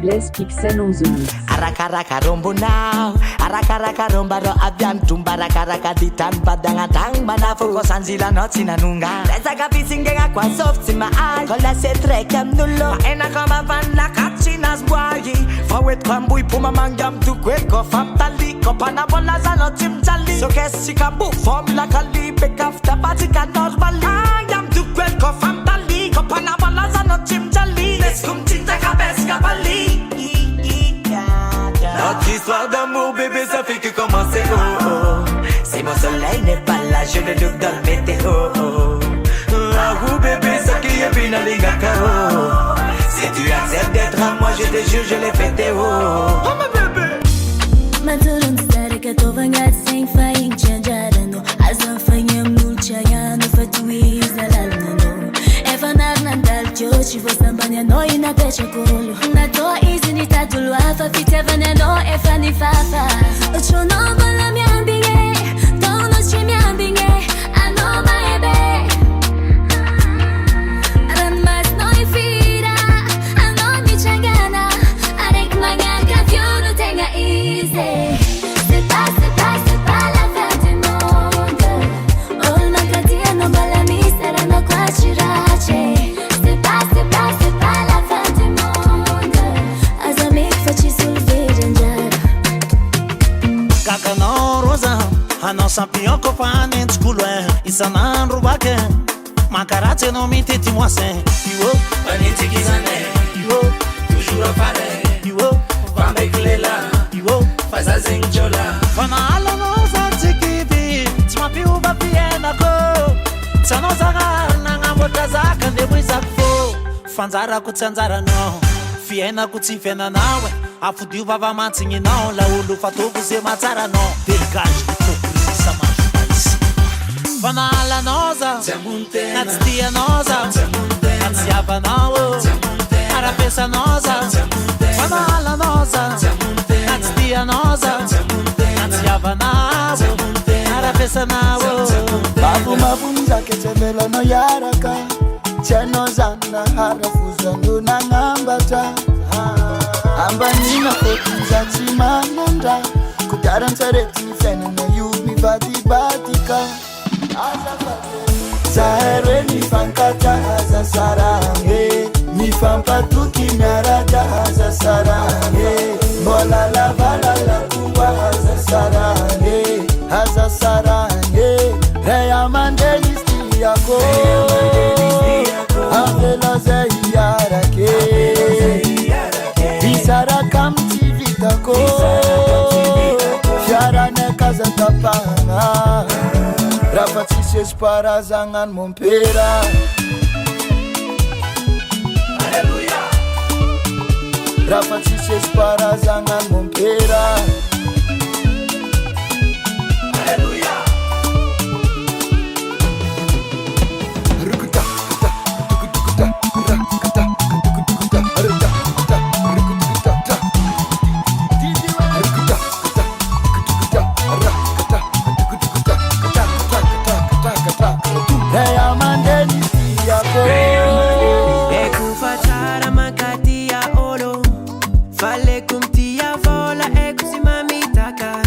Les Pixelons. Arakaraka rombo now, arakaraka romba ro abian tumba arakaraka ditan badanga tang manafo ko sanzila no tinanunga. Lesa kapisinga kwa soft in my eye, kola se trekam nullo. Ena kama van la kachinas boyi, forward kwambui puma mangam tu kweko famtali kopana bola za no timjali. So kesi kabu form la kali pick after party kanos bali. Mangam tu kweko famtali kopana bola za no timjali. Les kum tinta kabeska bali. Notre histoire d'amour, bébé, ça fait que commencer, oh, oh. Si mon soleil n'est pas là, je le look dans le météo, oh. Ah, oh, bébé, ça qui est bien à l'ingaka, oh. Si tu acceptes d'être à moi, je te jure, je l'ai fêté, oh. Oh, ma bébé. Maturun stare que tô vangat sem fain chanjarano. Azan fanyam nulchayano fatuiza lalano. Evanar nandal jochi vosambanya no ina pecha kolo. Na to izini tadulu afa fitevana no efani fafa. Chono bala miambinge, tono chimiambinge, ano maebe. Ramas no ifira, ano mi changana. Arek manganga fiuno tenga easy. C'est pas la fin du monde. All magatia no bala misera no kwachirache. C'est pas la fin du monde. Azamik faci sul virenjar. Kakano rosa, ano sampion ko panen skulué. Isanan rubake, makarate no mi teti moise. Yo, Paniti kizane, yo, toujours à pareil. yo, Pambe kulela, yo. faz a zinjola. Fana ala no zantikibi, tmapi uba piena ko. Tsano zagar na ngambota zaka ndebwiza kufo. Fanzara kutsanzara no, fiena kutifena nawe. Afudi baba mantingi no, la ulu fatoku se matara no. Degage hipocrisia mais. Fana ala noza, natstia noza, natsiava nawo, arapesa noza. Fana ala noza, natstia noza, natsiava nawo, arapesa nawo. Babu mabunza ketembela no yaraka. Cheno zana harafuza ndo na ngambata. Amba nina kotunza chimananda. Kudaran tareti fena na yubi badi badika. Zahere ni fankata haza sarange. Ni fampatuki nyarada haza sarange. Mola la bala la kuwa haza sarange. Haza sarange. Reya mandelisti yako. Angela zeyarake. Isara kamti vitako. Fiara neka zantapana. Rafatishes para zangan mompera. Aleluia. Rafatishes para zangan mompera. Aleluia. Ekufatara makati ya olo. Fale kumtia vola ekusi mamitaka.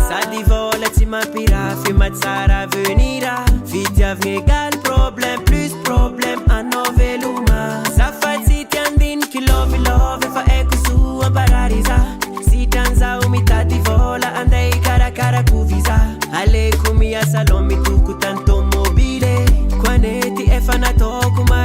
Sadi vola tima pirafi matsara venira. Vite avnegal problem plus problem anoveluma. Safati tiandin kilovi love fa ekusu ambarariza. Sitanza umitati vola andai cara cara kuvisa. Ale kumia salomi tuku tanto mobile. Kwaneti efana tokuma